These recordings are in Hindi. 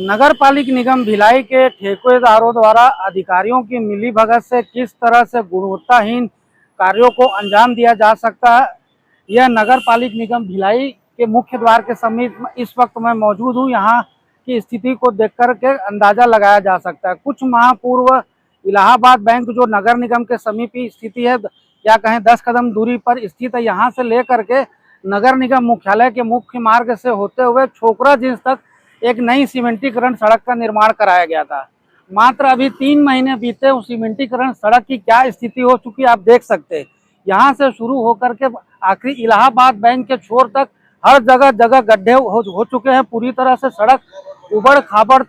नगर पालिक निगम भिलाई के ठेकेदारों द्वारा अधिकारियों की मिलीभगत से किस तरह से गुणवत्ताहीन कार्यों को अंजाम दिया जा सकता है, यह नगर पालिक निगम भिलाई के मुख्य द्वार के समीप इस वक्त मैं मौजूद हूँ। यहाँ की स्थिति को देख कर के अंदाजा लगाया जा सकता है। कुछ माह पूर्व इलाहाबाद बैंक जो नगर निगम के समीप ही स्थिति है, या कहें 10 कदम दूरी पर स्थित है, यहाँ से लेकर के नगर निगम मुख्यालय के मुख्य मार्ग से होते हुए छोकरा जिस तक एक नई सीमेंटीकरण सड़क का निर्माण कराया गया था। मात्र अभी 3 महीने बीते, उस सीमेंटीकरण सड़क की क्या स्थिति हो चुकी आप देख सकते हैं। यहाँ से शुरू होकर के आखिरी इलाहाबाद बैंक के छोर तक हर जगह जगह गड्ढे हो चुके हैं। पूरी तरह से सड़क उबड़ खाबड़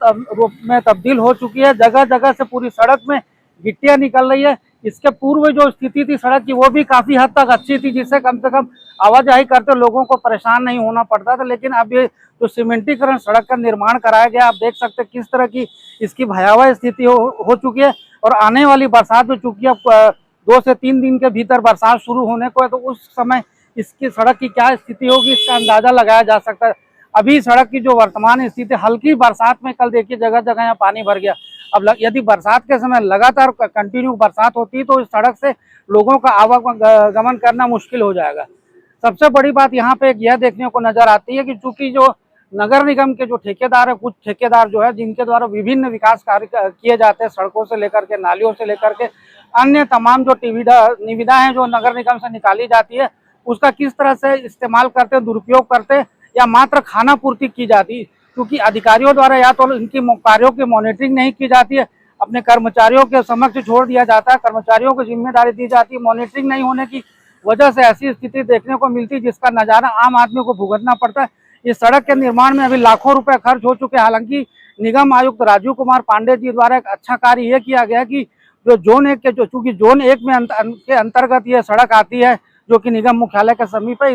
में तब्दील हो चुकी है। जगह जगह से पूरी सड़क में गिट्टियां निकल रही है। इसके पूर्व जो स्थिति थी सड़क की, वो भी काफी हद तक अच्छी थी, जिससे कम से कम आवाजाही करते लोगों को परेशान नहीं होना पड़ता था। लेकिन अब ये जो सीमेंटीकरण सड़क का निर्माण कराया गया, आप देख सकते हैं किस तरह की इसकी भयावह स्थिति हो चुकी है। और आने वाली बरसात में चूंकि अब 2 से 3 दिन के भीतर बरसात शुरू होने को है, तो उस समय इसकी सड़क की क्या स्थिति होगी इसका अंदाजा लगाया जा सकता है। अभी सड़क की जो वर्तमान स्थिति, हल्की बरसात में कल देखिए जगह जगह यहाँ पानी भर गया। अब यदि बरसात के समय लगातार कंटिन्यू बरसात होती है तो इस सड़क से लोगों का आवागमन करना मुश्किल हो जाएगा। सबसे बड़ी बात यहाँ पे यह देखने को नजर आती है कि चूंकि जो नगर निगम के जो ठेकेदार है, कुछ ठेकेदार जो है जिनके द्वारा विभिन्न विकास कार्य किए जाते हैं, सड़कों से लेकर के नालियों से लेकर के अन्य तमाम जो निविदा है जो नगर निगम से निकाली जाती है, उसका किस तरह से इस्तेमाल करते, दुरुपयोग करते या मात्र खाना पूर्ति की जाती है। क्योंकि अधिकारियों द्वारा या तो इनकी कार्यों की मॉनिटरिंग नहीं की जाती है, अपने कर्मचारियों के समक्ष छोड़ दिया जाता है, कर्मचारियों को जिम्मेदारी दी जाती है। मॉनिटरिंग नहीं होने की वजह से ऐसी स्थिति देखने को मिलती है जिसका नजारा आम आदमी को भुगतना पड़ता है। इस सड़क के निर्माण में अभी लाखों रुपए खर्च हो चुके हैं। हालांकि निगम आयुक्त राजीव कुमार पांडे जी द्वारा एक अच्छा कार्य यह किया गया कि जो जोन 1 के चूंकि जोन 1 में के अंतर्गत ये सड़क आती है जो कि निगम मुख्यालय के समीप है,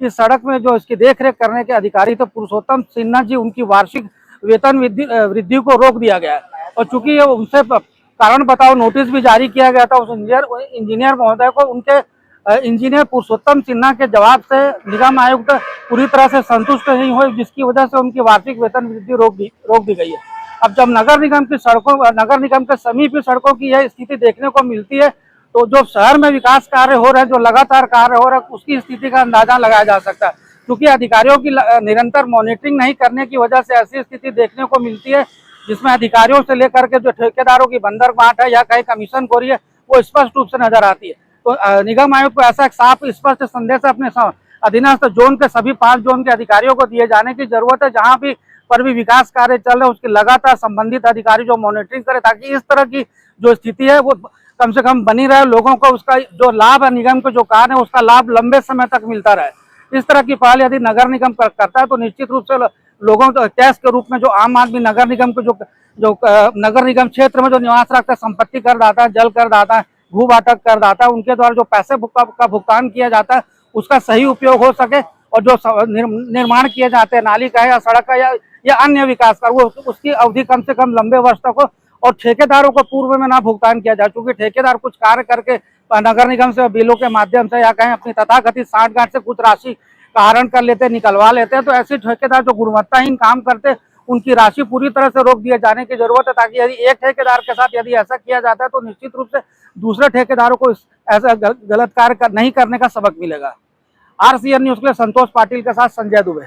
इस सड़क में जो इसकी देखरेख करने के अधिकारी तो पुरुषोत्तम सिन्हा जी, उनकी वार्षिक वेतन वृद्धि को रोक दिया गया है। और चूंकि ये उनसे कारण बताओ नोटिस भी जारी किया गया था उस इंजीनियर महोदय को, उनके इंजीनियर पुरुषोत्तम सिन्हा के जवाब से निगम आयुक्त पूरी तरह से संतुष्ट नहीं हुए, जिसकी वजह से उनकी वार्षिक वेतन वृद्धि रोक दी गई है। अब जब नगर निगम के समीप सड़कों की यह स्थिति देखने को मिलती है, तो जो शहर में विकास कार्य हो रहे हैं, जो लगातार कार्य हो रहा है, उसकी स्थिति का अंदाजा लगाया जा सकता है। क्योंकि अधिकारियों की निरंतर मॉनिटरिंग नहीं करने की वजह से ऐसी स्थिति देखने को मिलती है जिसमें अधिकारियों से लेकर के जो ठेकेदारों की बंदरगांठ है या कहीं कमीशन खोरी है, वो स्पष्ट रूप से नजर आती है। तो निगम आयुक्त को ऐसा एक साफ स्पष्ट संदेश अपने अधीनस्थ जोन के सभी 5 जोन के अधिकारियों को दिए जाने की जरूरत है। जहां भी पर भी विकास कार्य चल रहे उसकी लगातार संबंधित अधिकारी जो मॉनिटरिंग करे, ताकि इस तरह की जो स्थिति है वो कम से कम बनी रहे, लोगों को उसका जो लाभ है, निगम को जो कार्य है उसका लाभ लंबे समय तक मिलता रहे। इस तरह की पहल यदि नगर निगम करता है तो निश्चित रूप से लोगों को टैक्स के रूप में जो आम आदमी नगर निगम को जो नगर निगम क्षेत्र में जो निवास रखता है, संपत्ति कर दाता है, जल कर दाता है, भू भाटक कर दाता है, उनके द्वारा जो पैसे का भुगतान किया जाता है उसका सही उपयोग हो सके। और जो निर्माण किए जाते हैं नाली का या सड़क का या अन्य विकास का, वो उसकी अवधि कम से कम लंबे वर्ष तक हो और ठेकेदारों को पूर्व में ना भुगतान किया जाए। क्योंकि ठेकेदार कुछ कार्य करके नगर निगम से बिलों के माध्यम से या कहीं अपनी तथाकथित साठगांठ से कुछ राशि का आहरण कर लेते, निकलवा लेते हैं। तो ऐसे ठेकेदार जो गुणवत्ताहीन काम करते, उनकी राशि पूरी तरह से रोक दिए जाने की जरूरत है, ताकि यदि एक ठेकेदार के साथ यदि ऐसा किया जाता है तो निश्चित रूप से दूसरे ठेकेदारों को ऐसा गलत कार्य नहीं करने का सबक मिलेगा। RCN न्यूज के लिए संतोष पाटिल के साथ संजय दुबे।